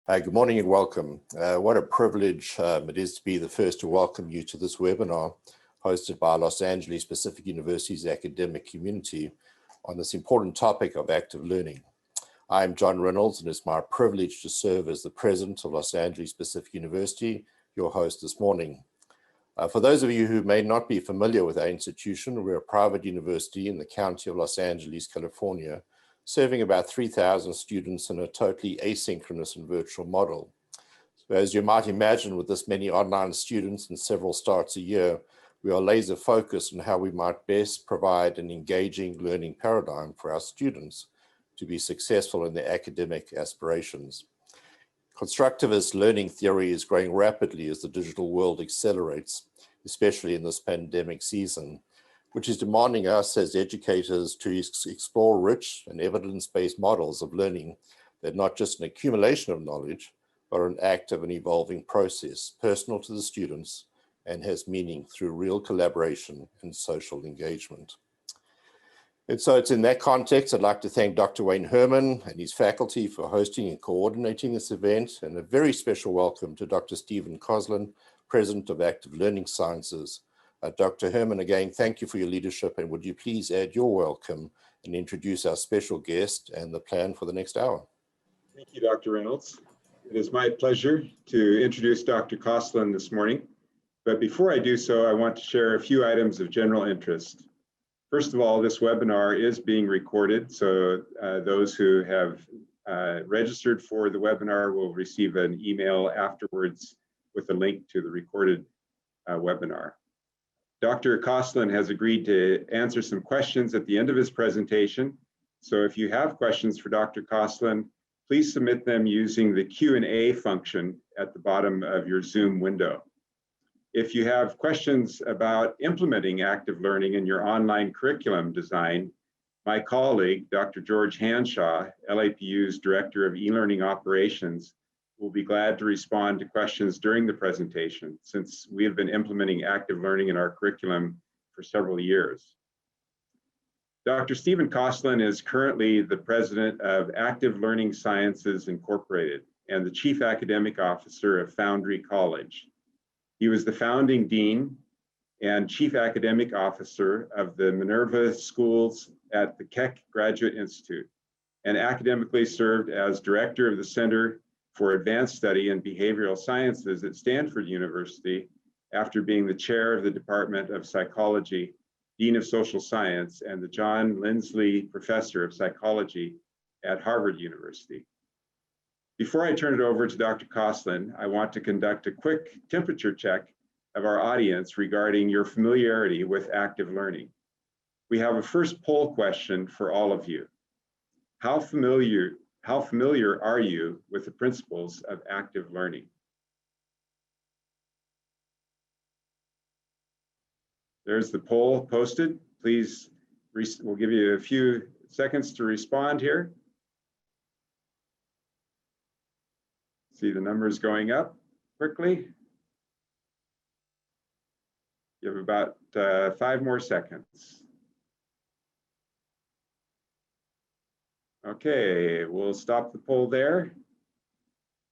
Good morning and welcome. What a privilege it is to be the first to welcome you to this webinar hosted by Los Angeles Pacific University's academic community on this important topic of active learning. I'm John Reynolds, and it's my privilege to serve as the president of Los Angeles Pacific University, your host this morning. For those of you who may not be familiar with our institution, we're a private university in the county of Los Angeles, California, serving about 3,000 students in a totally asynchronous and virtual model. So as you might imagine, with this many online students and several starts a year, we are laser focused on how we might best provide an engaging learning paradigm for our students to be successful in their academic aspirations. Constructivist learning theory is growing rapidly as the digital world accelerates, especially in this pandemic season, which is demanding us as educators to explore rich and evidence-based models of learning that are not just an accumulation of knowledge, but an active and evolving process, personal to the students, and has meaning through real collaboration and social engagement. And so it's in that context, I'd like to thank Dr. Wayne Herman and his faculty for hosting and coordinating this event, and a very special welcome to Dr. Stephen Kosslyn, President of Active Learning Sciences. Dr. Herman, again, thank you for your leadership, and would you please add your welcome and introduce our special guest and the plan for the next hour? Thank you, Dr. Reynolds. It is my pleasure to introduce Dr. Kosslyn this morning, but before I do so, I want to share a few items of general interest. First of all, this webinar is being recorded, so those who have registered for the webinar will receive an email afterwards with a link to the recorded webinar. Dr. Kosslyn has agreed to answer some questions at the end of his presentation. So if you have questions for Dr. Kosslyn, please submit them using the Q&A function at the bottom of your Zoom window. If you have questions about implementing active learning in your online curriculum design, my colleague, Dr. George Hanshaw, LAPU's Director of E-Learning Operations, will be glad to respond to questions during the presentation, since we have been implementing active learning in our curriculum for several years. Dr. Stephen Kosslyn is currently the president of Active Learning Sciences Incorporated and the chief academic officer of Foundry College. He was the founding dean and chief academic officer of the Minerva Schools at the Keck Graduate Institute, and academically served as director of the Center for Advanced Study in Behavioral Sciences at Stanford University after being the chair of the Department of Psychology, Dean of Social Science, and the John Lindsley Professor of Psychology at Harvard University. Before I turn it over to Dr. Kosslyn, I want to conduct a quick temperature check of our audience regarding your familiarity with active learning. We have a first poll question for all of you. How familiar are you with the principles of active learning? There's the poll posted. Please, we'll give you a few seconds to respond here. See the numbers going up quickly. You have about 5 more seconds. Okay, we'll stop the poll there.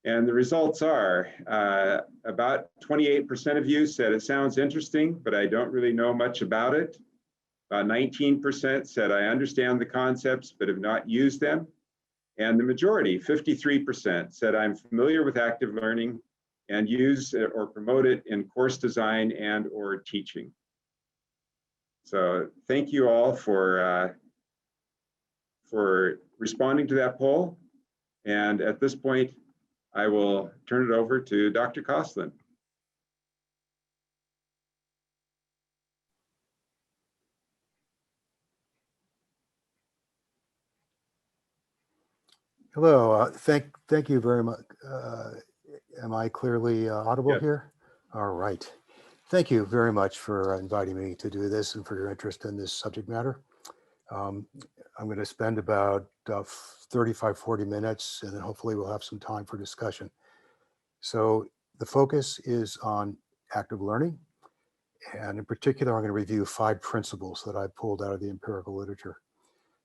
And the results are about 28% of you said it sounds interesting, but I don't really know much about it. About 19% said I understand the concepts, but have not used them. And the majority, 53%, said I'm familiar with active learning and use or promote it in course design and or teaching. So thank you all for responding to that poll. And at this point, I will turn it over to Dr. Kosslyn. Hello, thank you very much. Am I clearly audible Yes. here? All right. Thank you very much for inviting me to do this and for your interest in this subject matter. I'm going to spend about 35-40 minutes, and then hopefully we'll have some time for discussion. So the focus is on active learning, and in particular, I'm going to review 5 principles that I pulled out of the empirical literature.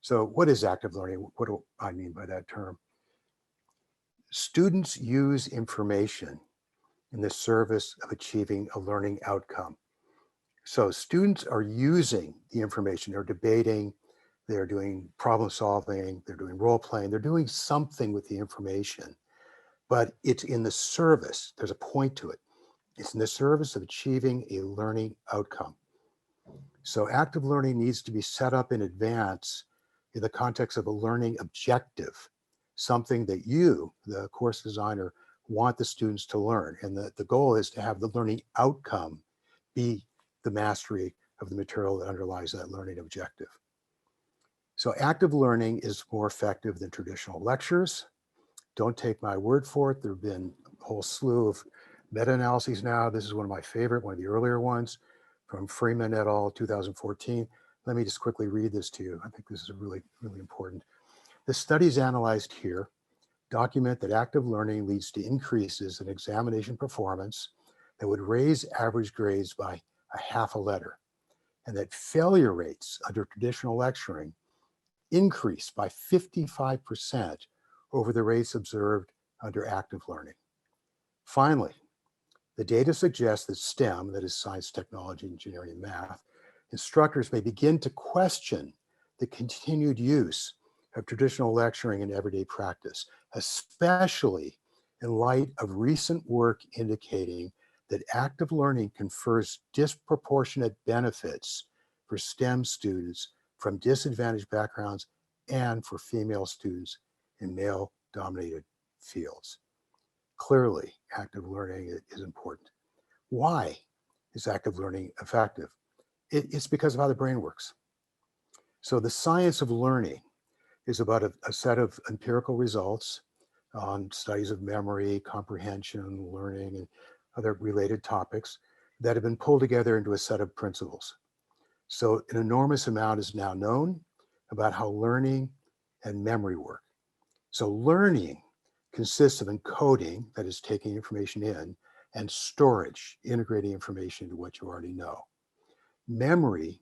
So what is active learning? What do I mean by that term? students use information in the service of achieving a learning outcome. So students are using the information, they're debating, they're doing problem solving, they're doing role playing, they're doing something with the information, but it's in the service, there's a point to it. It's in the service of achieving a learning outcome. So active learning needs to be set up in advance in the context of a learning objective, something that you, the course designer, want the students to learn. And the goal is to have the learning outcome be the mastery of the material that underlies that learning objective. So active learning is more effective than traditional lectures. Don't take my word for it. There have been a whole slew of meta-analyses now. This is one of my favorite, one of the earlier ones from Freeman et al. 2014. Let me just quickly read this to you. I think this is really, really important. The studies analyzed here document that active learning leads to increases in examination performance that would raise average grades by a half a letter, and that failure rates under traditional lecturing increased by 55% over the rates observed under active learning. Finally, the data suggests that STEM, that is science, technology, engineering, and math, instructors may begin to question the continued use of traditional lecturing in everyday practice, especially in light of recent work indicating that active learning confers disproportionate benefits for STEM students from disadvantaged backgrounds and for female students in male-dominated fields. Clearly, active learning is important. Why is active learning effective? It's because of how the brain works. So the science of learning is about a set of empirical results on studies of memory, comprehension, learning, and other related topics that have been pulled together into a set of principles. So an enormous amount is now known about how learning and memory work. So learning consists of encoding, that is taking information in, and storage, integrating information into what you already know. Memory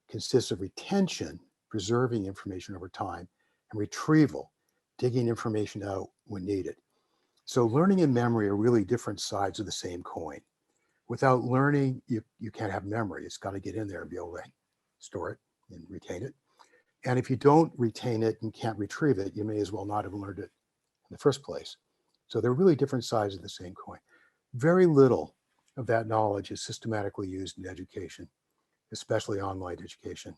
consists of retention, preserving information over time, and retrieval, digging information out when needed. So learning and memory are really different sides of the same coin. Without learning, you can't have memory. It's got to get in there and be able to store it and retain it. And if you don't retain it and can't retrieve it, you may as well not have learned it in the first place. So they're really different sides of the same coin. Very little of that knowledge is systematically used in education, especially online education.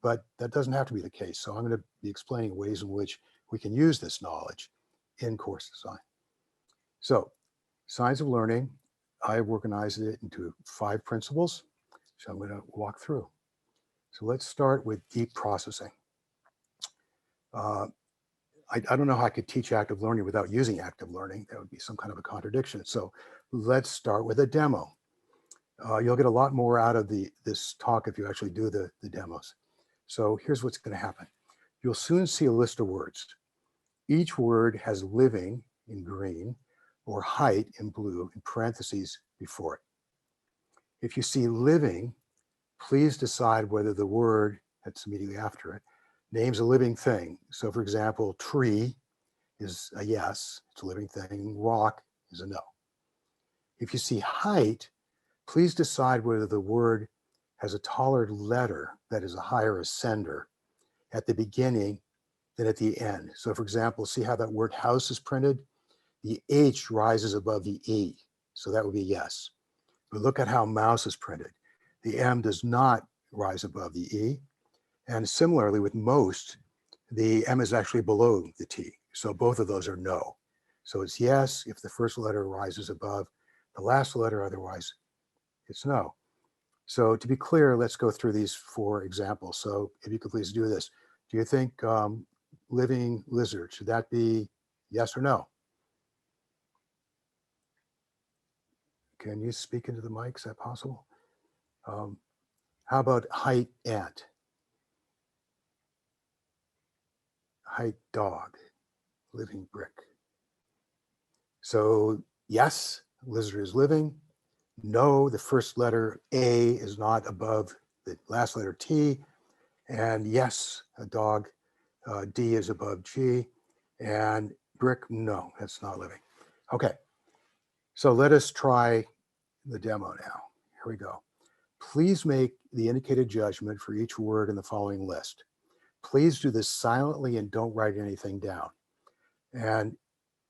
But that doesn't have to be the case. So I'm going to be explaining ways in which we can use this knowledge in course design. So science of learning, I've organized it into 5 principles. So I'm going to walk through. So let's start with deep processing. I don't know how I could teach active learning without using active learning. That would be some kind of a contradiction. So let's start with a demo. You'll get a lot more out of this talk if you actually do the demos. So here's what's going to happen. You'll soon see a list of words. Each word has living in green or height in blue in parentheses before it. If you see living, please decide whether the word that's immediately after it names a living thing. So for example, tree is a yes, it's a living thing. Rock is a no. If you see height, please decide whether the word has a taller letter, that is a higher ascender, at the beginning than at the end. So for example, see how that word house is printed? The H rises above the E, so that would be yes. But look at how mouse is printed. The M does not rise above the E. And similarly with most, the M is actually below the T. So both of those are no. So it's yes if the first letter rises above the last letter, otherwise it's no. So to be clear, let's go through these 4 examples. So if you could please do this. Do you think living lizard, should that be yes or no? Can you speak into the mic? Is that possible? How about height ant? Height dog, living brick. So yes, lizard is living. No, the first letter A is not above the last letter T. And yes, a dog, D is above G. And Brick, no, that's not living. Okay, so let us try the demo now. Here we go. Please make the indicated judgment for each word in the following list. Please do this silently and don't write anything down. And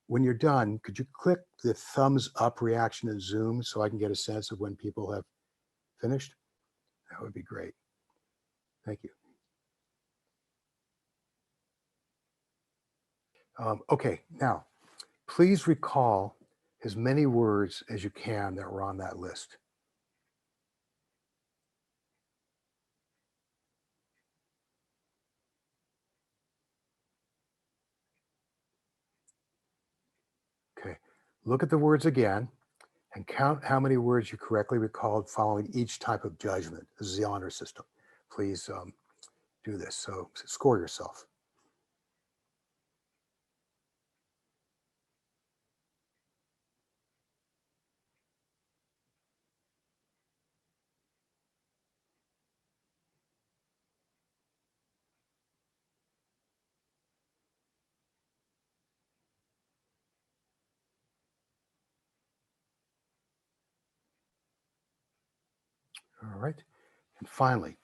when you're done, could you click the thumbs up reaction in Zoom so I can get a sense of when people have finished? That would be great. Thank you. Okay, now, please recall as many words as you can that were on that list. Okay, look at the words again and count how many words you correctly recalled following each type of judgment. This is the honor system. Please do this. So score yourself. All right. And finally,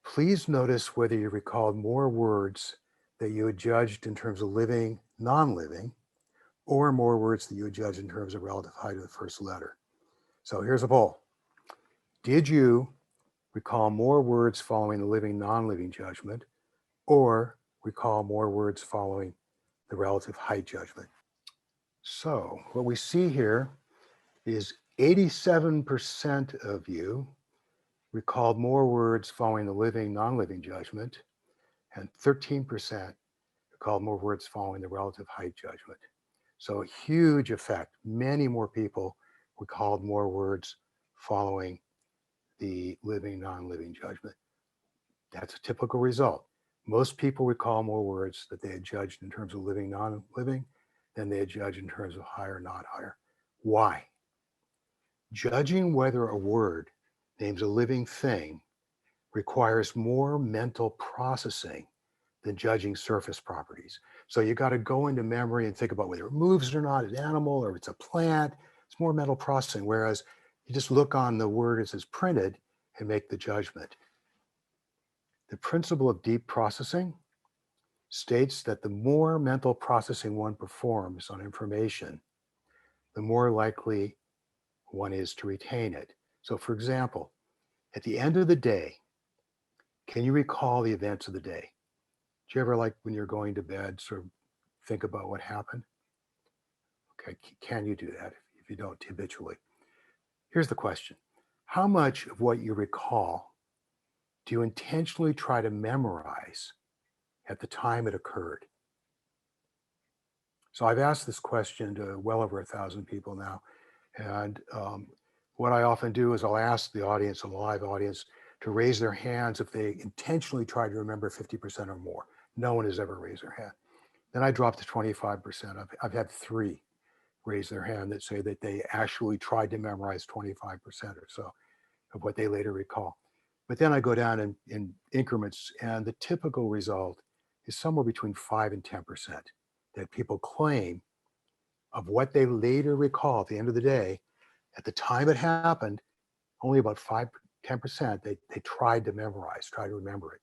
please notice whether you recalled more words that you had judged in terms of living, non-living, or more words that you had judged in terms of relative height of the first letter. So here's a poll. Did you recall more words following the living, non-living judgment, or recall more words following the relative height judgment? So what we see here is 87% of you recalled more words following the living, non-living judgment, and 13% recalled more words following the relative height judgment. So a huge effect. Many more people recalled more words following the living, non-living judgment. That's a typical result. Most people recall more words that they had judged in terms of living, non-living than they had judged in terms of higher, not higher. Why? Judging whether a word names a living thing requires more mental processing than judging surface properties. So you got to go into memory and think about whether it moves or not, an animal or it's a plant. It's more mental processing, whereas you just look on the word as it's printed and make the judgment. The principle of deep processing states that the more mental processing one performs on information, the more likely one is to retain it. So for example, at the end of the day, can you recall the events of the day? Do you ever, like when you're going to bed, sort of think about what happened? Okay, can you do that if you don't habitually? Here's the question. How much of what you recall do you intentionally try to memorize at the time it occurred? So I've asked this question to well over 1,000 people now. And what I often do is I'll ask the audience, a live audience, to raise their hands if they intentionally try to remember 50% or more. No one has ever raised their hand. Then I drop to 25%. I've had 3 raise their hand that say that they actually tried to memorize 25% or so of what they later recall. But then I go down in increments, and the typical result is somewhere between 5 and 10% that people claim of what they later recall at the end of the day. At the time it happened, only about 10% they tried to memorize, try to remember it.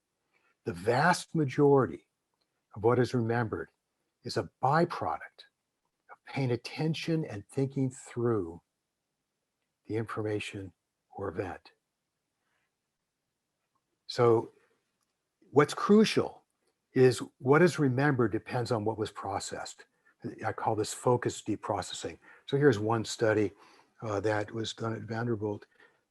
The vast majority of what is remembered is a byproduct of paying attention and thinking through the information or event. So what's crucial is what is remembered depends on what was processed. I call this focused deep processing. So here's one study that was done at Vanderbilt,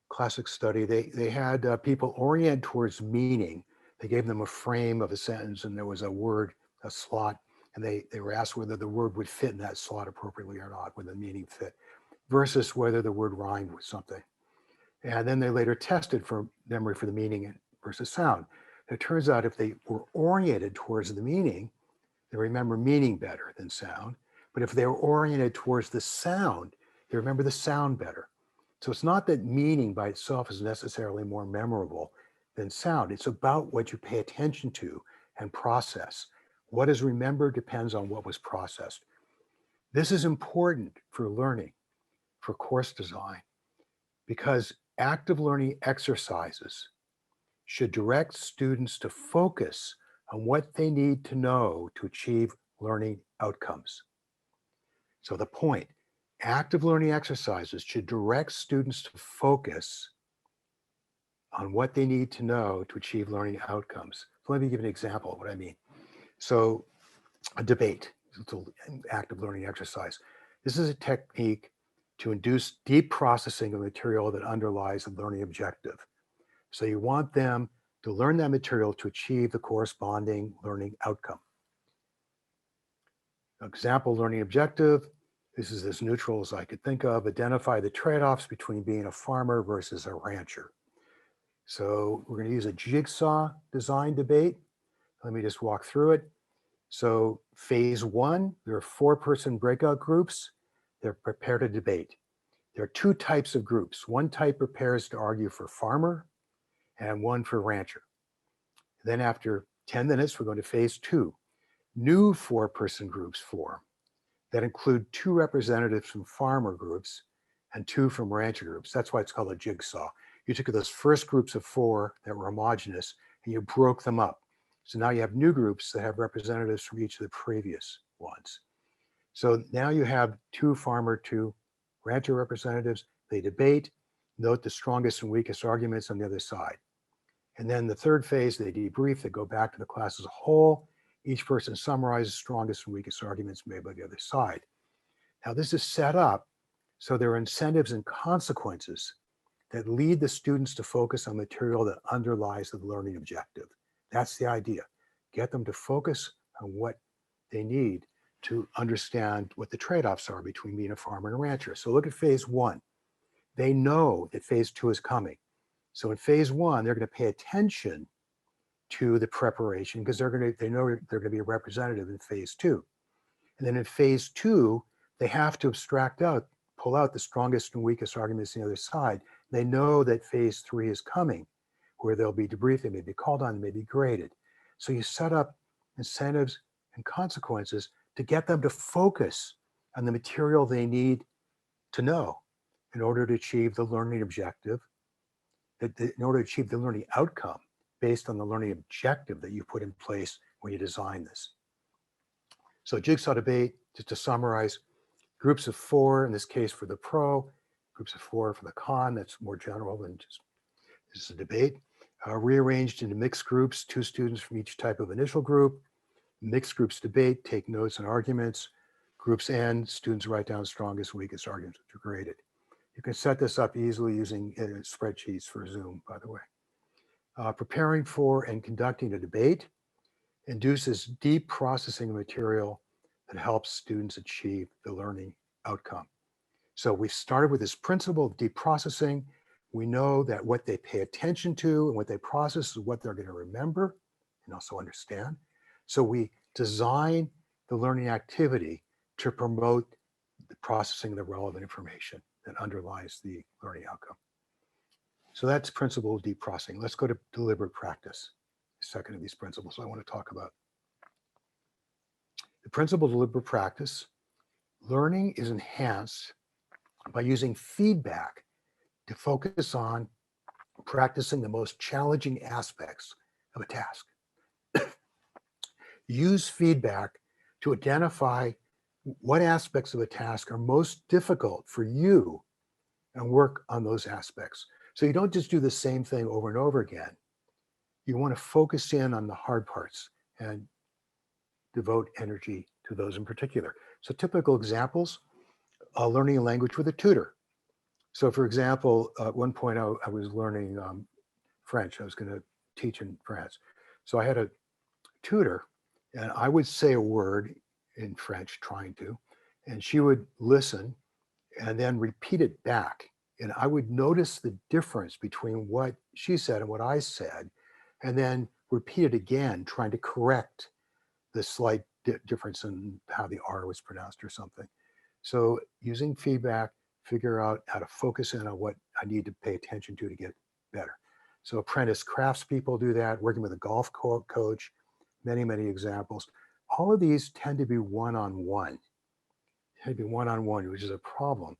classic study. They had people orient towards meaning. They gave them a frame of a sentence and there was a word, a slot, and they were asked whether the word would fit in that slot appropriately or not, whether the meaning fit, versus whether the word rhymed with something. And then they later tested for memory for the meaning versus sound. It turns out if they were oriented towards the meaning, they remember meaning better than sound. But if they were oriented towards the sound, they remember the sound better. So it's not that meaning by itself is necessarily more memorable than sound. It's about what you pay attention to and process. What is remembered depends on what was processed. This is important for learning, for course design, because active learning exercises should direct students to focus on what they need to know to achieve learning outcomes. So the point, active learning exercises should direct students to focus on what they need to know to achieve learning outcomes. So let me give an example of what I mean. So a debate, it's an active learning exercise. This is a technique to induce deep processing of material that underlies a learning objective. So you want them to learn that material to achieve the corresponding learning outcome. Example learning objective, this is as neutral as I could think of, identify the trade-offs between being a farmer versus a rancher. So we're going to use a jigsaw design debate. Let me just walk through it. So phase one, there are 4-person breakout groups. They're prepared to debate. There are 2 types of groups. One type prepares to argue for farmer and one for rancher. Then after 10 minutes, we're going to phase 2. New 4-person groups form that include 2 representatives from farmer groups and 2 from rancher groups. That's why it's called a jigsaw. You took those first groups of 4 that were homogeneous and you broke them up. So now you have new groups that have representatives from each of the previous ones. So now you have 2 farmer, 2 rancher representatives. They debate, note the strongest and weakest arguments on the other side. And then the third phase, they debrief, they go back to the class as a whole. Each person summarizes strongest and weakest arguments made by the other side. Now this is set up so there are incentives and consequences that lead the students to focus on material that underlies the learning objective. That's the idea. Get them to focus on what they need to understand what the trade-offs are between being a farmer and a rancher. So look at phase 1. They know that phase 2 is coming. So in phase 1, they're going to pay attention to the preparation because they know they're going to be a representative in phase 2. And then in phase 2, they have to pull out the strongest and weakest arguments on the other side. They know that phase 3 is coming, where they'll be debriefed, they may be called on, they may be graded. So you set up incentives and consequences to get them to focus on the material they need to know in order to achieve the learning objective, in order to achieve the learning outcome based on the learning objective that you put in place when you design this. So jigsaw debate, just to summarize, groups of 4, in this case for the pro, groups of 4 for the con, that's more general than just this is a debate. Rearranged into mixed groups, 2 students from each type of initial group. Mixed groups debate, take notes and arguments. Groups end, students write down strongest, weakest arguments, which are graded. You can set this up easily using spreadsheets for Zoom, by the way. Preparing for and conducting a debate induces deep processing of material that helps students achieve the learning outcome. So we started with this principle of deep processing. We know that what they pay attention to and what they process is what they're going to remember and also understand. So we design the learning activity to promote the processing of the relevant information that underlies the learning outcome. So that's principle of deep processing. Let's go to deliberate practice. Second of these principles I want to talk about. The principle of deliberate practice, learning is enhanced by using feedback to focus on practicing the most challenging aspects of a task. Use feedback to identify what aspects of a task are most difficult for you and work on those aspects. So you don't just do the same thing over and over again. You want to focus in on the hard parts and devote energy to those in particular. So typical examples, learning a language with a tutor. So for example, at one point I was learning French. I was going to teach in France. So I had a tutor and I would say a word in French, trying to, and she would listen and then repeat it back. And I would notice the difference between what she said and what I said, and then repeat it again, trying to correct the slight difference in how the R was pronounced or something. So using feedback, figure out how to focus in on what I need to pay attention to get better. So apprentice craftspeople do that, working with a golf coach, many, many examples. All of these tend to be one-on-one. had to be one-on-one, which is a problem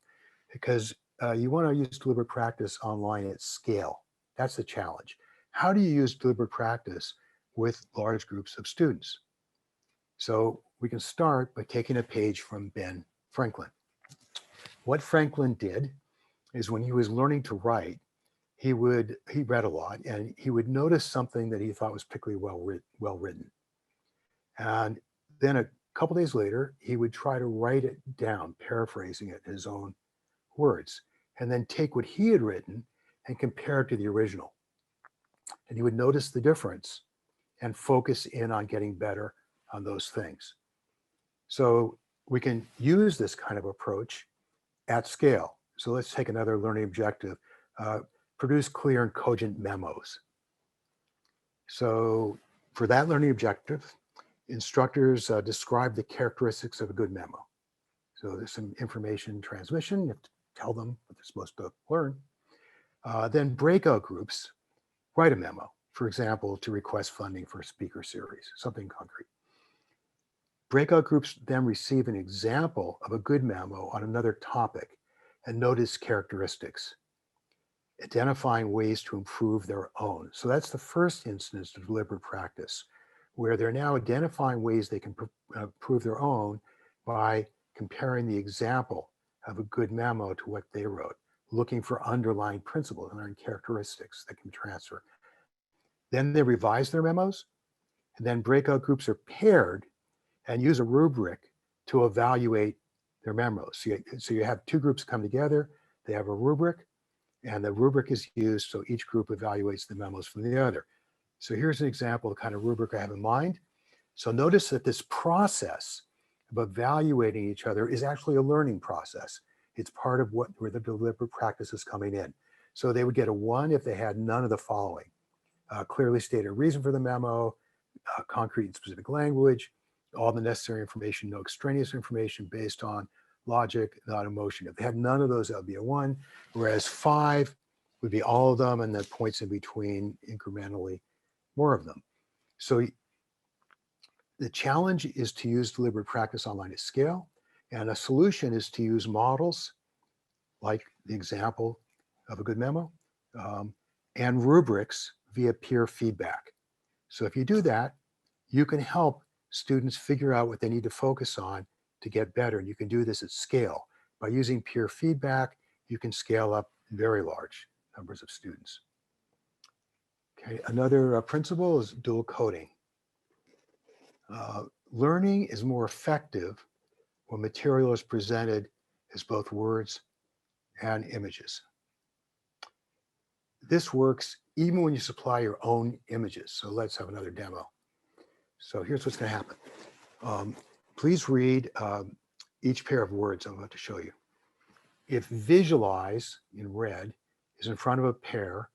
because you want to use deliberate practice online at scale. That's the challenge. How do you use deliberate practice with large groups of students? So we can start by taking a page from Ben Franklin. What Franklin did is when he was learning to write, he read a lot and he would notice something that he thought was particularly well written. And then a couple days later, he would try to write it down, paraphrasing it in his own words, and then take what he had written and compare it to the original. And he would notice the difference and focus in on getting better on those things. So we can use this kind of approach at scale. So let's take another learning objective, produce clear and cogent memos. So for that learning objective, instructors describe the characteristics of a good memo. So there's some information transmission, you have to tell them what they're supposed to learn. Then breakout groups write a memo, for example, to request funding for a speaker series, something concrete. Breakout groups then receive an example of a good memo on another topic and notice characteristics, identifying ways to improve their own. So that's the first instance of deliberate practice, where they're now identifying ways they can improve their own by comparing the example of a good memo to what they wrote, looking for underlying principles and characteristics that can transfer. Then they revise their memos, and then breakout groups are paired and use a rubric to evaluate their memos. So you have two groups come together, they have a rubric, and the rubric is used so each group evaluates the memos from the other. So here's an example of the kind of rubric I have in mind. So notice that this process of evaluating each other is actually a learning process. It's part of where the deliberate practice is coming in. So they would get a 1 if they had none of the following: clearly stated reason for the memo, concrete and specific language, all the necessary information, no extraneous information, based on logic, not emotion. If they had none of those, that would be a 1, whereas 5 would be all of them, and then points in between, incrementally more of them. So the challenge is to use deliberate practice online at scale, and a solution is to use models like the example of a good memo, and rubrics via peer feedback. So if you do that, you can help students figure out what they need to focus on to get better. And you can do this at scale. By using peer feedback, you can scale up very large numbers of students. Okay, another principle is dual coding. Learning is more effective when material is presented as both words and images. This works even when you supply your own images. So let's have another demo. So here's what's going to happen. Please read each pair of words I'm about to show you. If visualize in red is in front of a pair,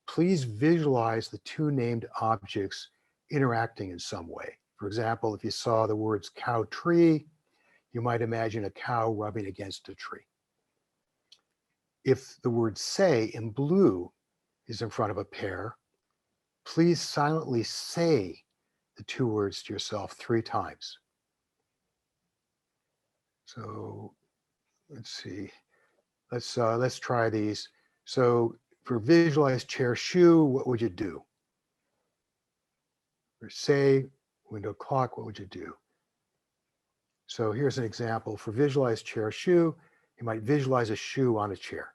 please visualize the two named objects interacting in some way. For example, if you saw the words cow tree, you might imagine a cow rubbing against a tree. If the word say in blue is in front of a pair, please silently say the two words to yourself 3 times. So let's see. Let's try these. So for visualize chair shoe, what would you do? For say window clock, what would you do? So here's an example. For visualize chair shoe, you might visualize a shoe on a chair.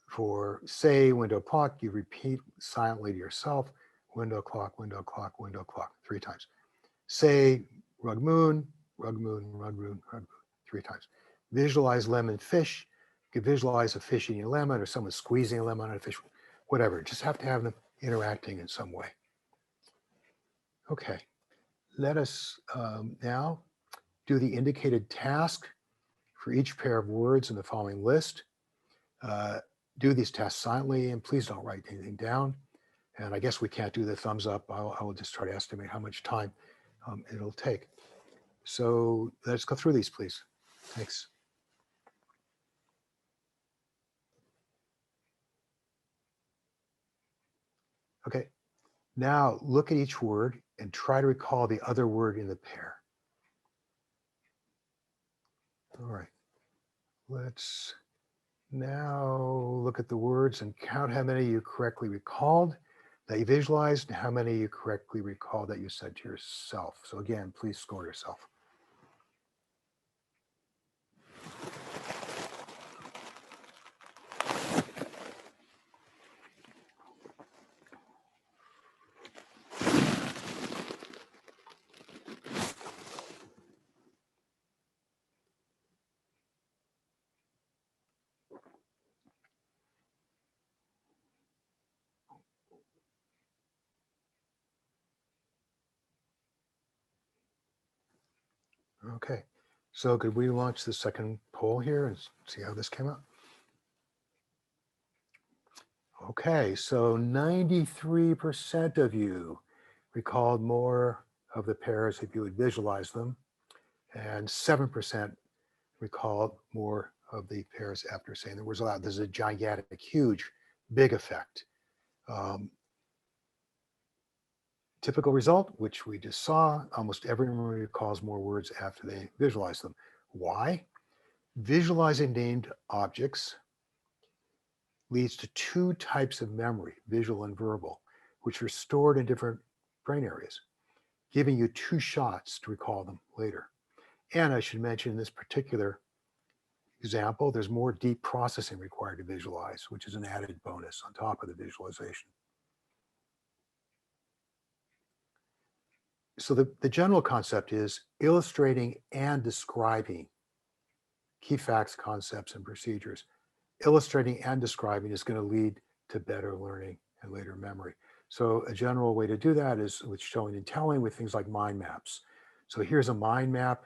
For say window clock, you repeat silently to yourself, window clock, window clock, window clock, 3 times. Say rug moon, rug moon, rug moon, rug moon, 3 times. Visualize lemon fish. You could visualize a fish eating a lemon or someone squeezing a lemon on a fish, whatever. Just have to have them interacting in some way. Okay, let us now do the indicated task for each pair of words in the following list. Do these tasks silently, and please don't write anything down. And I guess we can't do the thumbs up. I will just try to estimate how much time it'll take. So let's go through these, please. Thanks. Okay, now look at each word and try to recall the other word in the pair. All right, let's now look at the words and count how many you correctly recalled that you visualized and how many you correctly recalled that you said to yourself. So again, please score yourself. Okay, so could we launch the second poll here and see how this came out? Okay, so 93% of you recalled more of the pairs if you would visualize them, and 7% recalled more of the pairs after saying the words aloud. This is a gigantic, huge, big effect. Typical result, which we just saw, almost everyone recalls more words after they visualize them. Why? Visualizing named objects leads to two types of memory, visual and verbal, which are stored in different brain areas, giving you two shots to recall them later. And I should mention in this particular example, there's more deep processing required to visualize, which is an added bonus on top of the visualization. So the general concept is illustrating and describing key facts, concepts, and procedures. Illustrating and describing is going to lead to better learning and later memory. So a general way to do that is with showing and telling with things like mind maps. So here's a mind map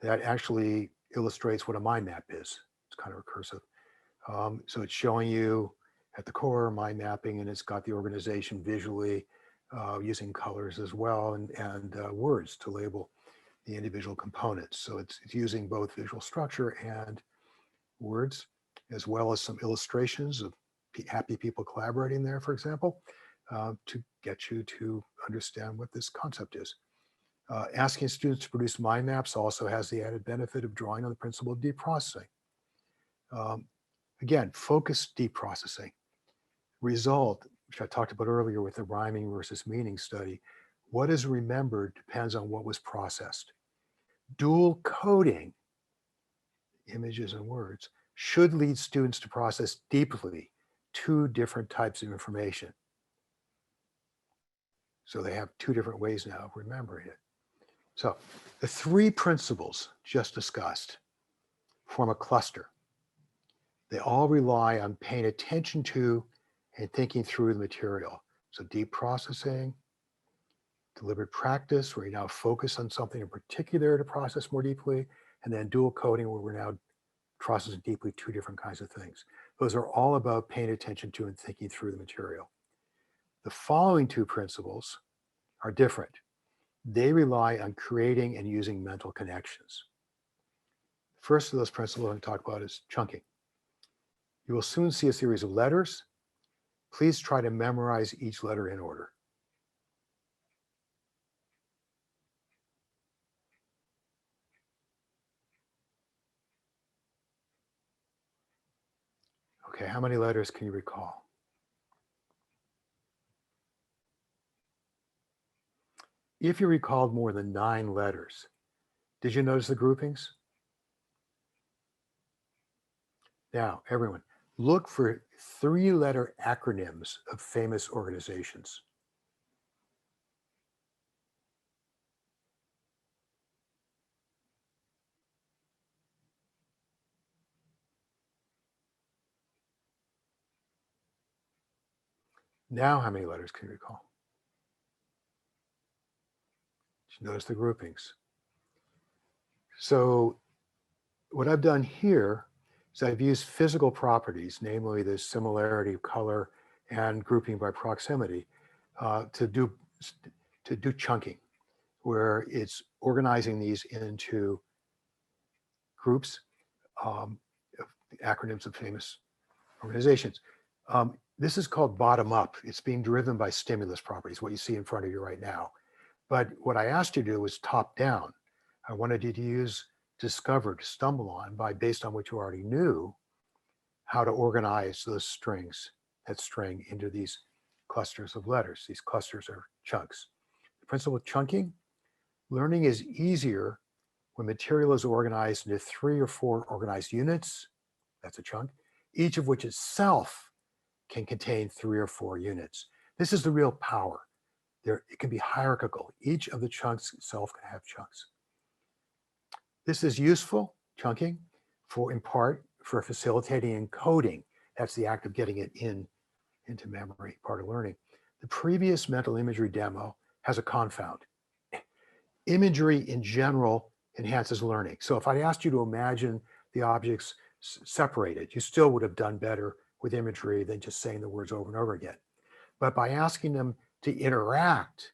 that actually illustrates what a mind map is. It's kind of recursive. So it's showing you at the core mind mapping, and it's got the organization visually using colors as well and words to label the individual components. So it's using both visual structure and words, as well as some illustrations of happy people collaborating there, for example, to get you to understand what this concept is. Asking students to produce mind maps also has the added benefit of drawing on the principle of deep processing. Again, focused deep processing. Result, which I talked about earlier with the rhyming versus meaning study, what is remembered depends on what was processed. Dual coding, images and words, should lead students to process deeply two different types of information. So they have two different ways now of remembering it. So the three principles just discussed form a cluster. They all rely on paying attention to and thinking through the material. So deep processing, deliberate practice, where you now focus on something in particular to process more deeply, and then dual coding, where we're now processing deeply two different kinds of things. Those are all about paying attention to and thinking through the material. The following two principles are different. They rely on creating and using mental connections. First of those principles I'm going to talk about is chunking. You will soon see a series of letters. Please try to memorize each letter in order. Okay, how many letters can you recall? If you recalled more than 9 letters, did you notice the groupings? Now, everyone, look for 3-letter acronyms of famous organizations. Now, how many letters can you recall? Did you notice the groupings? So what I've done here is I've used physical properties, namely the similarity of color and grouping by proximity, to do chunking, where it's organizing these into groups, acronyms of famous organizations. This is called bottom up. It's being driven by stimulus properties, what you see in front of you right now. But what I asked you to do was top down. I wanted you to use discover, to stumble on based on what you already knew, how to organize those strings, that string, into these clusters of letters. These clusters are chunks. The principle of chunking: learning is easier when material is organized into 3 or 4 organized units. That's a chunk, each of which itself can contain 3 or 4 units. This is the real power. It can be hierarchical. Each of the chunks itself can have chunks. This is useful, chunking, in part for facilitating encoding. That's the act of getting it into memory, part of learning. The previous mental imagery demo has a confound. Imagery in general enhances learning. So if I asked you to imagine the objects separated, you still would have done better with imagery than just saying the words over and over again. But by asking them to interact,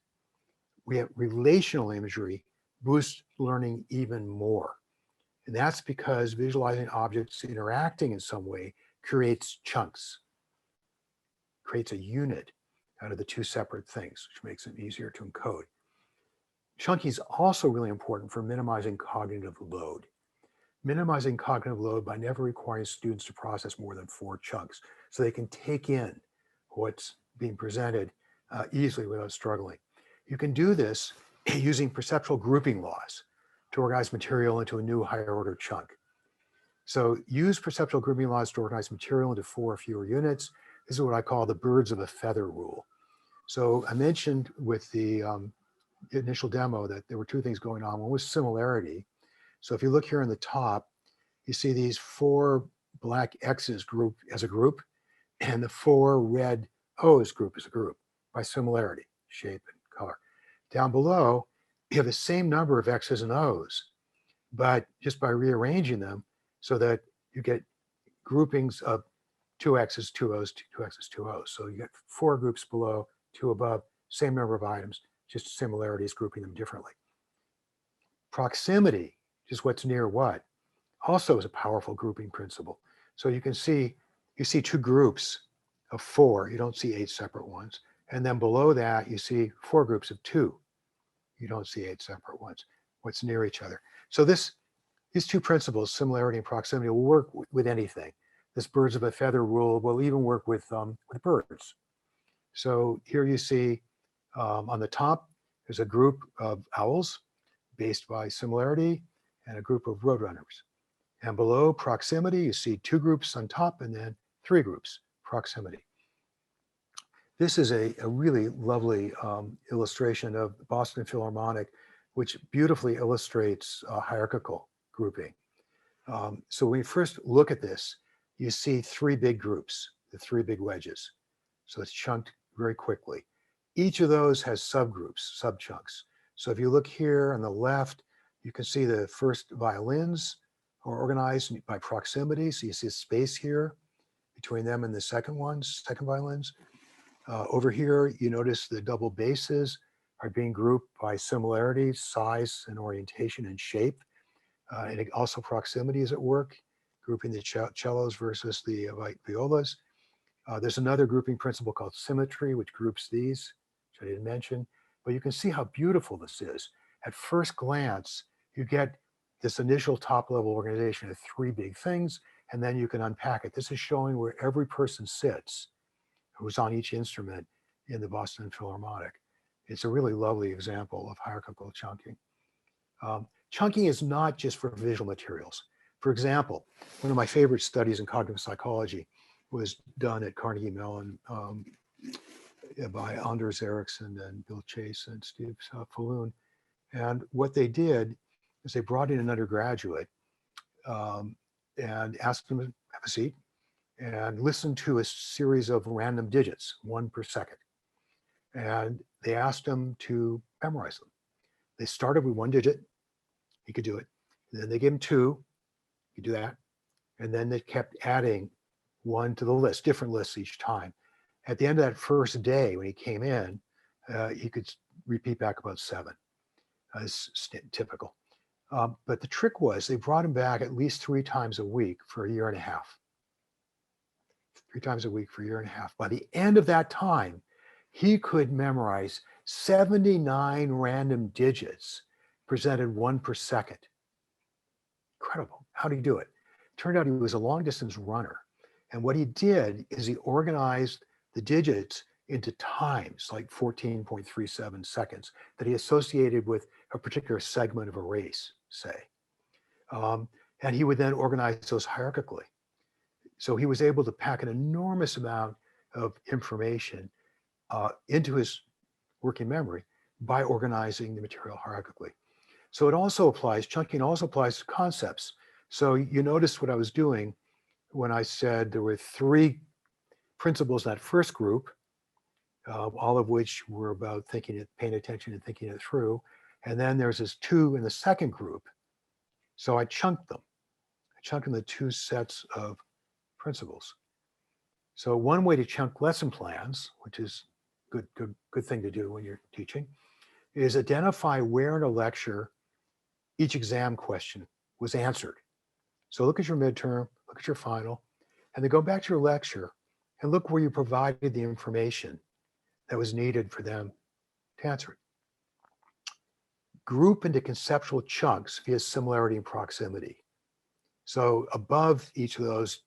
we have relational imagery boosts learning even more. And that's because visualizing objects interacting in some way creates chunks, creates a unit out of the 2 separate things, which makes them easier to encode. Chunking is also really important for minimizing cognitive load. Minimizing cognitive load by never requiring students to process more than 4 chunks, so they can take in what's being presented easily without struggling. You can do this using perceptual grouping laws to organize material into a new higher order chunk. So use perceptual grouping laws to organize material into 4 or fewer units. This is what I call the birds of a feather rule. So I mentioned with the initial demo that there were 2 things going on. One was similarity. So if you look here on the top, you see these 4 black X's group as a group, and the 4 red O's group as a group by similarity, shape, and color. Down below, you have the same number of X's and O's, but just by rearranging them so that you get groupings of 2 X's, 2 O's, 2 X's, 2 O's. So you get 4 groups below, 2 above, same number of items, just similarities, grouping them differently. Proximity, just what's near what, also is a powerful grouping principle. So you can see, you see 2 groups of 4, you don't see 8 separate ones. And then below that, you see 4 groups of 2. You don't see 8 separate ones, what's near each other. So these 2 principles, similarity and proximity, will work with anything. This birds of a feather rule will even work with birds. So here you see on the top, there's a group of owls based by similarity and a group of roadrunners. And below proximity, you see 2 groups on top and then 3 groups, proximity. This is a really lovely illustration of Boston Philharmonic, which beautifully illustrates hierarchical grouping. So when you first look at this, you see 3 big groups, the 3 big wedges. So it's chunked very quickly. Each of those has subgroups, subchunks. So if you look here on the left, you can see the first violins are organized by proximity. So you see a space here between them and the second violins. Over here, you notice the double basses are being grouped by similarity, size, and orientation and shape. And also proximity is at work, grouping the cellos versus the violas. There's another grouping principle called symmetry, which groups these, which I didn't mention. But you can see how beautiful this is. At first glance, you get this initial top-level organization of 3 big things, and then you can unpack it. This is showing where every person sits who's on each instrument in the Boston Philharmonic. It's a really lovely example of hierarchical chunking. Chunking is not just for visual materials. For example, one of my favorite studies in cognitive psychology was done at Carnegie Mellon by Anders Ericsson and Bill Chase and Steve Falloon. And what they did is they brought in an undergraduate and asked them to have a seat and listen to a series of random digits, 1 per second. And they asked him to memorize them. They started with 1 digit, he could do it. And then they gave him 2, he could do that. And then they kept adding 1 to the list, different lists each time. At the end of that first day, when he came in, he could repeat back about 7, as typical. But the trick was they brought him back at least 3 times a week for a year and a half. 3 times a week for a year and a half. By the end of that time, he could memorize 79 random digits presented 1 per second. Incredible. How did he do it? Turned out he was a long distance runner. And what he did is he organized the digits into times, like 14.37 seconds, that he associated with a particular segment of a race, say. And he would then organize those hierarchically. So he was able to pack an enormous amount of information into his working memory by organizing the material hierarchically. So it also applies, chunking also applies to concepts. So you notice what I was doing when I said there were 3 principles in that first group, all of which were about thinking it, paying attention and thinking it through. And then there's this 2 in the second group. So I chunked them. I chunked them into 2 sets of principles. So one way to chunk lesson plans, which is good thing to do when you're teaching, is identify where in a lecture each exam question was answered. So look at your midterm, look at your final, and then go back to your lecture and look where you provided the information that was needed for them to answer it. Group into conceptual chunks via similarity and proximity. So above each of those,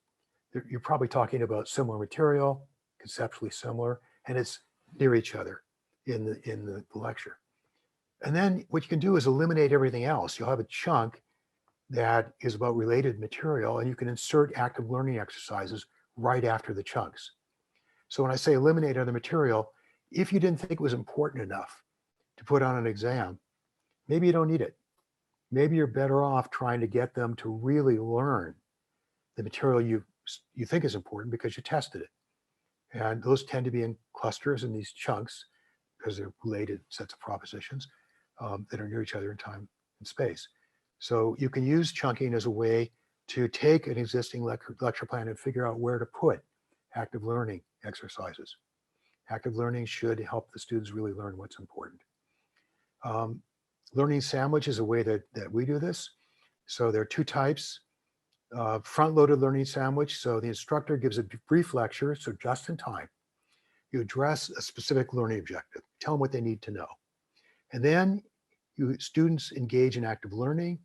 you're probably talking about similar material, conceptually similar, and it's near each other in the lecture. And then what you can do is eliminate everything else. You'll have a chunk that is about related material, and you can insert active learning exercises right after the chunks. So when I say eliminate other material, if you didn't think it was important enough to put on an exam, maybe you don't need it. Maybe you're better off trying to get them to really learn the material you think is important because you tested it. And those tend to be in clusters in these chunks because they're related sets of propositions that are near each other in time and space. So you can use chunking as a way to take an existing lecture plan and figure out where to put active learning exercises. Active learning should help the students really learn what's important. Learning sandwich is a way that we do this. So there are 2 types. Front-loaded learning sandwich. So the instructor gives a brief lecture, so just in time. You address a specific learning objective, tell them what they need to know. And then students engage in active learning,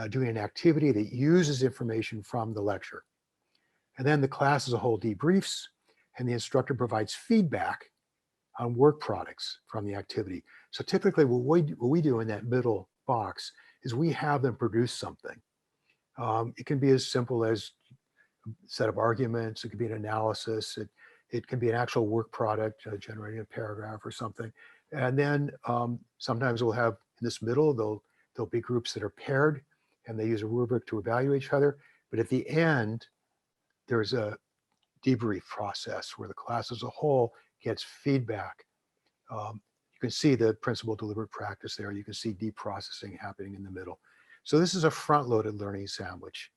doing an activity that uses information from the lecture. And then the class as a whole debriefs, and the instructor provides feedback on work products from the activity. So typically what we do in that middle box is we have them produce something. It can be as simple as a set of arguments. It could be an analysis. It can be an actual work product, generating a paragraph or something. And then sometimes we'll have in this middle, there'll be groups that are paired and they use a rubric to evaluate each other. But at the end, there's a debrief process where the class as a whole gets feedback. You can see the principle deliberate practice there. You can see deep processing happening in the middle. So this is a front-loaded learning sandwich,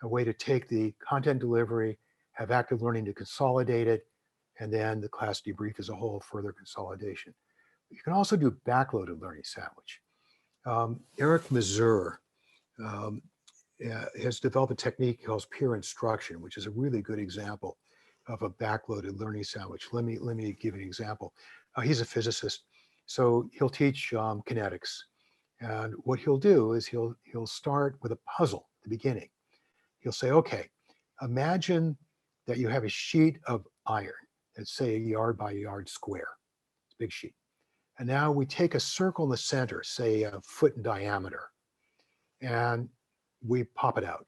a way to take the content delivery, have active learning to consolidate it, and then the class debrief as a whole, further consolidation. You can also do backloaded learning sandwich. Eric Mazur has developed a technique he calls peer instruction, which is a really good example of a backloaded learning sandwich. Let me give you an example. He's a physicist, so he'll teach kinetics. And what he'll do is he'll start with a puzzle at the beginning. He'll say, okay, imagine that you have a sheet of iron that's say a yard by yard square. It's a big sheet. And now we take a circle in the center, say a foot in diameter, and we pop it out.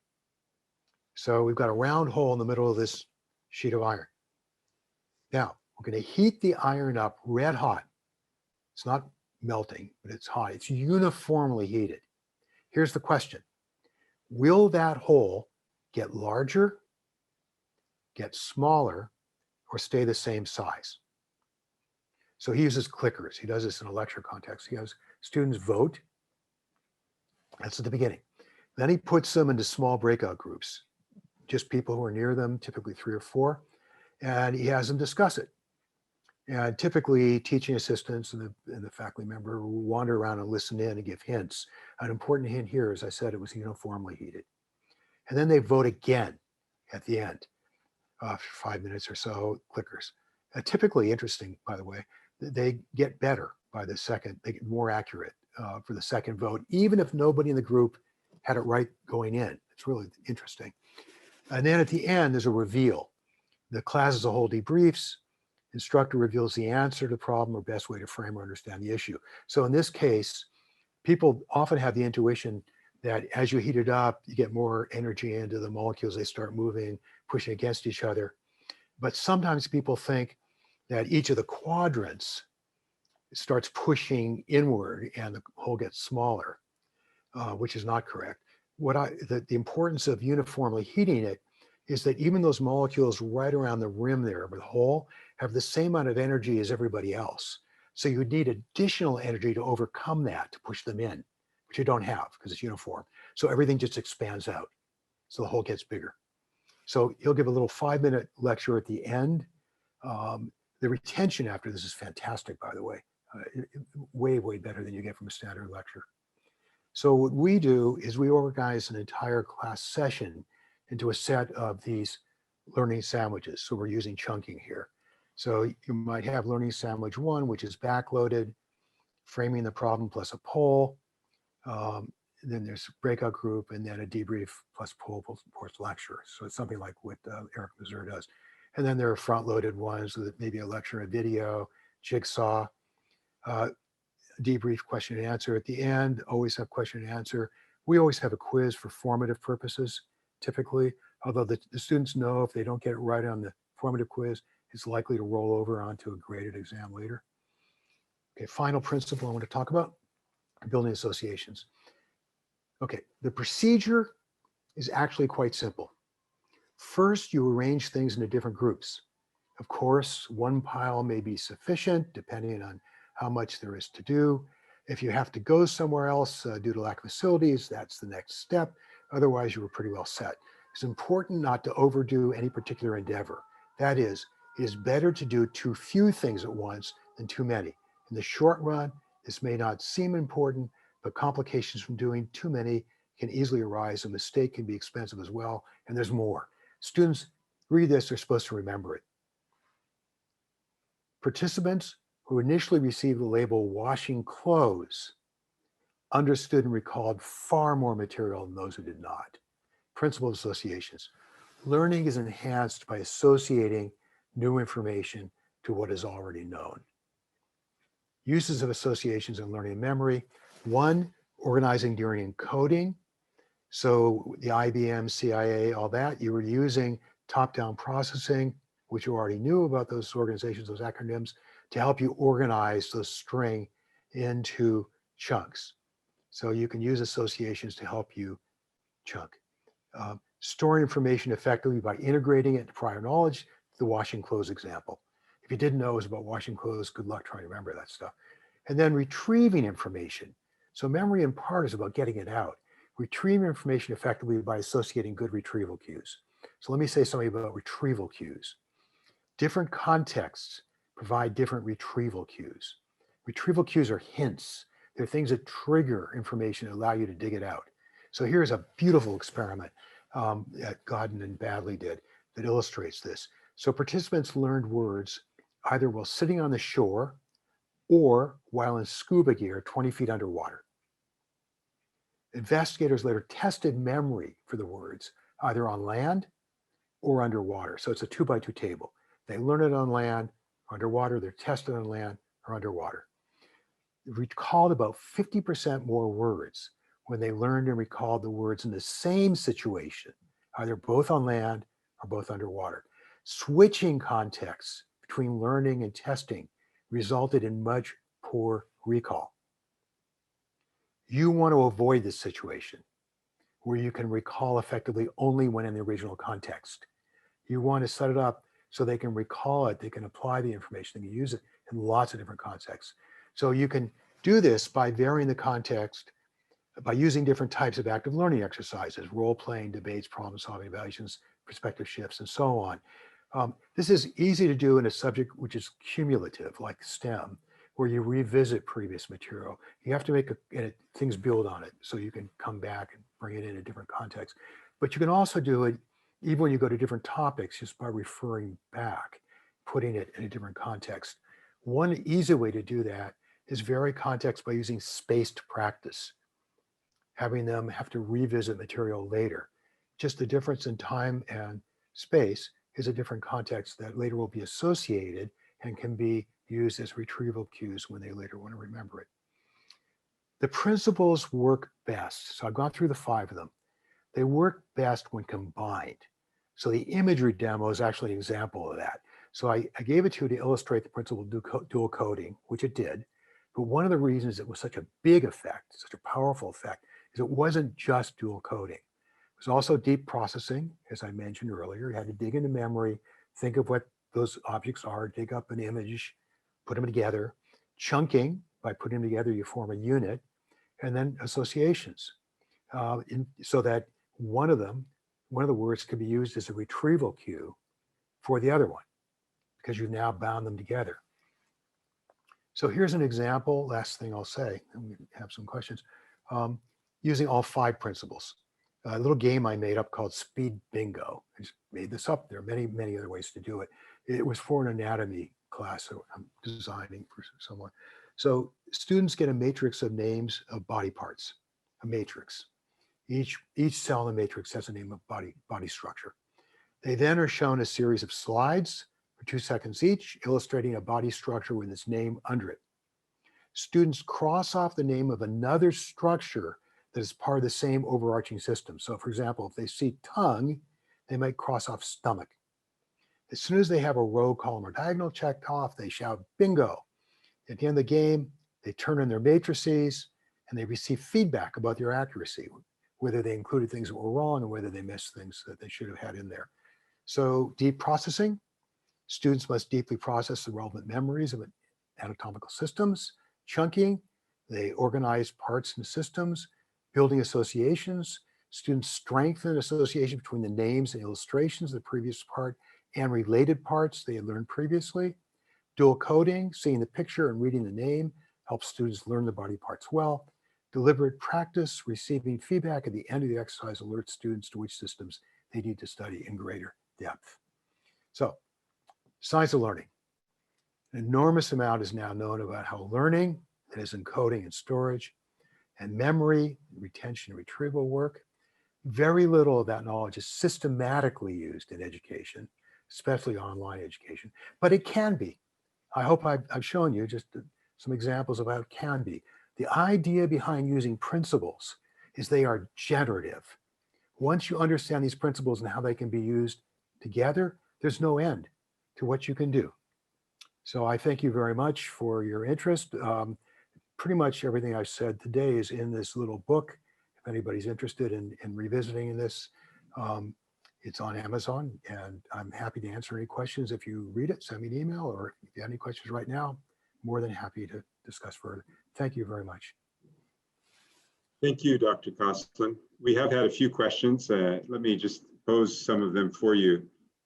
So we've got a round hole in the middle of this sheet of iron. Now we're going to heat the iron up red hot. It's not melting, but it's hot. It's uniformly heated. Here's the question. Will that hole get larger, get smaller, or stay the same size? So he uses clickers. He does this in a lecture context. He has students vote. That's at the beginning. Then he puts them into small breakout groups, just people who are near them, typically 3 or 4, and he has them discuss it. And typically teaching assistants and the faculty member will wander around and listen in and give hints. An important hint here, as I said, it was uniformly heated. And then they vote again at the end, for 5 minutes or so, clickers. Typically, interesting, by the way, they get better by the second, they get more accurate for the second vote, even if nobody in the group had it right going in. It's really interesting. And then at the end, there's a reveal. The class as a whole debriefs. Instructor reveals the answer to the problem or best way to frame or understand the issue. So in this case, people often have the intuition that as you heat it up, you get more energy into the molecules. They start moving, pushing against each other. But sometimes people think that each of the quadrants starts pushing inward and the hole gets smaller, which is not correct. The importance of uniformly heating it is that even those molecules right around the rim there of the hole have the same amount of energy as everybody else. So you would need additional energy to overcome that, to push them in, which you don't have because it's uniform. So everything just expands out. So the hole gets bigger. So he'll give a little 5-minute lecture at the end. The retention after this is fantastic, by the way. Way, way better than you get from a standard lecture. So what we do is we organize an entire class session into a set of these learning sandwiches. So we're using chunking here. So you might have learning sandwich 1, which is backloaded, framing the problem plus a poll. Then there's breakout group, and then a debrief plus poll plus lecture. So it's something like what Eric Mazur does. And then there are front-loaded ones with maybe a lecture, a video, jigsaw, debrief, question and answer at the end. Always have question and answer. We always have a quiz for formative purposes, typically, although the students know if they don't get it right on the formative quiz, it's likely to roll over onto a graded exam later. Okay, final principle I want to talk about, building associations. Okay, the procedure is actually quite simple. First, you arrange things into different groups. Of course, one pile may be sufficient depending on how much there is to do. If you have to go somewhere else due to lack of facilities, that's the next step. Otherwise, you were pretty well set. It's important not to overdo any particular endeavor. That is, it is better to do too few things at once than too many. In the short run, this may not seem important, but complications from doing too many can easily arise. A mistake can be expensive as well, and there's more. Students read this, they're supposed to remember it. Participants who initially received the label washing clothes understood and recalled far more material than those who did not. Principle of associations. Learning is enhanced by associating new information to what is already known. Uses of associations in learning and memory. 1, organizing during encoding. So the IBM, CIA, all that, you were using top-down processing, which you already knew about those organizations, those acronyms, to help you organize the string into chunks. So you can use associations to help you chunk. Storing information effectively by integrating it into prior knowledge, the washing clothes example. If you didn't know it was about washing clothes, good luck trying to remember that stuff. And then retrieving information. So memory in part is about getting it out. Retrieving information effectively by associating good retrieval cues. So let me say something about retrieval cues. Different contexts provide different retrieval cues. Retrieval cues are hints. They're things that trigger information and allow you to dig it out. So here's a beautiful experiment that Godden and Badley did that illustrates this. So participants learned words either while sitting on the shore or while in scuba gear 20 feet underwater. Investigators later tested memory for the words either on land or underwater. So it's a 2x2 table. They learn it on land, underwater, they're tested on land or underwater. They recalled about 50% more words when they learned and recalled the words in the same situation, either both on land or both underwater. Switching contexts between learning and testing resulted in much poor recall. You want to avoid this situation where you can recall effectively only when in the original context. You want to set it up so they can recall it, they can apply the information, they can use it in lots of different contexts. So you can do this by varying the context, by using different types of active learning exercises, role-playing, debates, problem-solving, evaluations, perspective shifts, and so on. This is easy to do in a subject which is cumulative, like STEM, where you revisit previous material. You have to make things build on it so you can come back and bring it in a different context. But you can also do it even when you go to different topics, just by referring back, putting it in a different context. One easy way to do that is vary context by using spaced practice. having them have to revisit material later. Just the difference in time and space is a different context that later will be associated and can be used as retrieval cues when they later want to remember it. The principles work best. So I've gone through the 5 of them. They work best when combined. So the imagery demo is actually an example of that. So I gave it to you to illustrate the principle of dual coding, which it did. But one of the reasons it was such a big effect, such a powerful effect, is it wasn't just dual coding. It was also deep processing, as I mentioned earlier. You had to dig into memory, think of what those objects are, dig up an image, put them together. Chunking, by putting them together, you form a unit, and then associations, so that one of the words could be used as a retrieval cue for the other one, because you've now bound them together. So here's an example, last thing I'll say, and we have some questions, using all 5 principles. A little game I made up called Speed Bingo. I just made this up. There are many, many other ways to do it. It was for an anatomy class, so I'm designing for someone. So students get a matrix of names of body parts, a matrix. Each cell in the matrix has a name of body structure. They then are shown a series of slides for 2 seconds each, illustrating a body structure with its name under it. Students cross off the name of another structure that is part of the same overarching system. So for example, if they see tongue, they might cross off stomach. As soon as they have a row, column, or diagonal checked off, they shout bingo. At the end of the game, they turn in their matrices and they receive feedback about their accuracy, whether they included things that were wrong or whether they missed things that they should have had in there. So deep processing, students must deeply process the relevant memories of anatomical systems. Chunking, they organize parts and systems. Building associations, students strengthen association between the names and illustrations of the previous part and related parts they had learned previously. Dual coding, seeing the picture and reading the name, helps students learn the body parts well. Deliberate practice, receiving feedback at the end of the exercise alerts students to which systems they need to study in greater depth. So, science of learning. An enormous amount is now known about how learning, that is encoding and storage, and memory, retention, and retrieval work. Very little of that knowledge is systematically used in education, especially online education, but it can be. I hope I've shown you just some examples of how it can be. The idea behind using principles is they are generative. Once you understand these principles and how they can be used together, there's no end to what you can do. So I thank you very much for your interest. Pretty much everything I've said today is in this little book. If anybody's interested in revisiting this, it's on Amazon, and I'm happy to answer any questions. If you read it, send me an email, or if you have any questions right now, more than happy to discuss further. Thank you very much. Thank you, Dr. Kosslyn. We have had a few questions. Let me just pose some of them for you.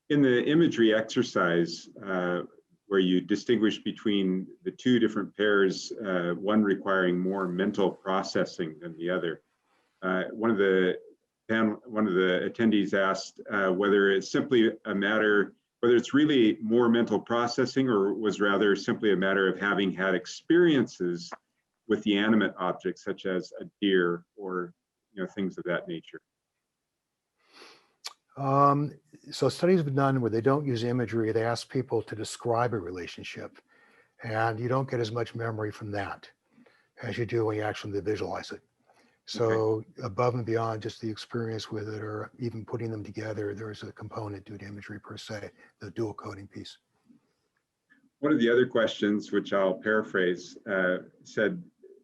In the imagery exercise, where you distinguish between the 2 different pairs, one requiring more mental processing than the other, one of the attendees asked whether it's simply a matter, whether it's really more mental processing or was rather simply a matter of having had experiences with the animate objects such as a deer or things of that nature. So studies have been done where they don't use imagery. They ask people to describe a relationship, and you don't get as much memory from that as you do when you actually visualize it. So above and beyond just the experience with it or even putting them together, there's a component due to imagery per se, the dual coding piece. One of the other questions, which I'll paraphrase, said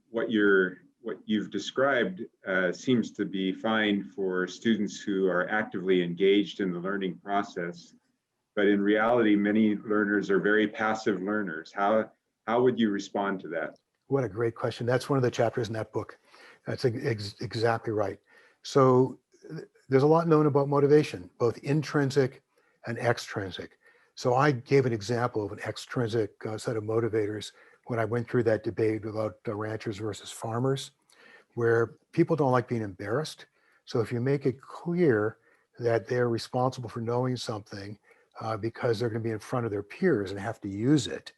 what you've described seems to be fine for students who are actively engaged in the learning process, but in reality, many learners are very passive learners. How would you respond to that? What a great question. That's one of the chapters in that book. That's exactly right. So there's a lot known about motivation, both intrinsic and extrinsic. So I gave an example of an extrinsic set of motivators when I went through that debate about ranchers versus farmers, where people don't like being embarrassed. So if you make it clear that they're responsible for knowing something because they're going to be in front of their peers and have to use it,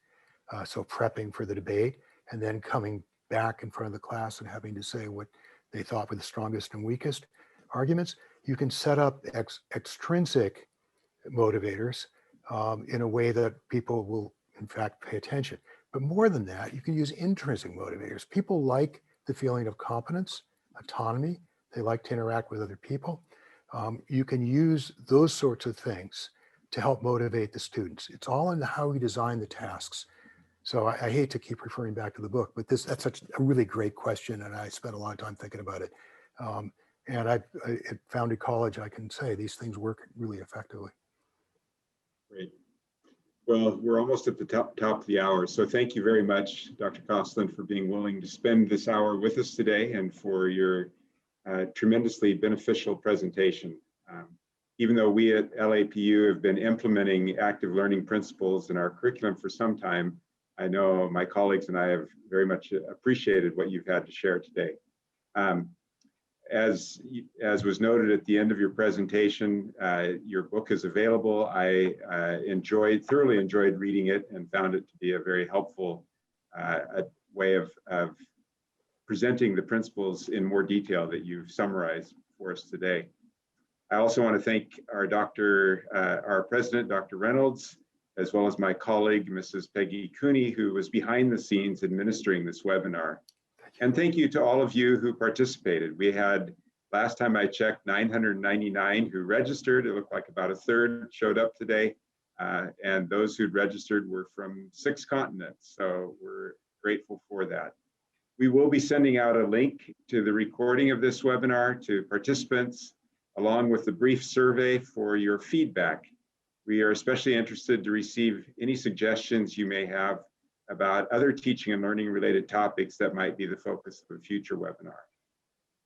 so prepping for the debate and then coming back in front of the class and having to say what they thought were the strongest and weakest arguments. You can set up extrinsic motivators in a way that people will, in fact, pay attention. But more than that, you can use intrinsic motivators. People like the feeling of competence, autonomy. They like to interact with other people. You can use those sorts of things to help motivate the students. It's all in how we design the tasks. So I hate to keep referring back to the book, but that's such a really great question, and I spent a lot of time thinking about it. And at Foundry College, I can say these things work really effectively. Great. Well, we're almost at the top of the hour. So thank you very much, Dr. Kosslyn, for being willing to spend this hour with us today and for your tremendously beneficial presentation. Even though we at LAPU have been implementing active learning principles in our curriculum for some time, I know my colleagues and I have very much appreciated what you've had to share today. As was noted at the end of your presentation, your book is available. I thoroughly enjoyed reading it and found it to be a very helpful way of presenting the principles in more detail that you've summarized for us today. I also want to thank our president, Dr. Reynolds, as well as my colleague, Mrs. Peggy Cooney, who was behind the scenes administering this webinar. And thank you to all of you who participated. We had, last time I checked, 999 who registered. It looked like about a third showed up today. And those who'd registered were from 6 continents. So we're grateful for that. We will be sending out a link to the recording of this webinar to participants, along with a brief survey for your feedback. We are especially interested to receive any suggestions you may have about other teaching and learning related topics that might be the focus of a future webinar.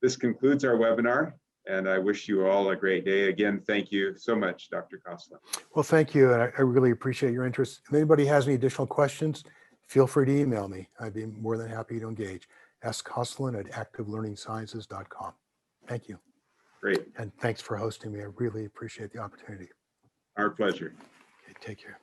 This concludes our webinar, and I wish you all a great day. Again, thank you so much, Dr. Kosslyn. Well, thank you. And I really appreciate your interest. If anybody has any additional questions, feel free to email me. I'd be more than happy to engage. skosslyn@activelearningsciences.com. Thank you. Great. And thanks for hosting me. I really appreciate the opportunity. Our pleasure. Okay, take care.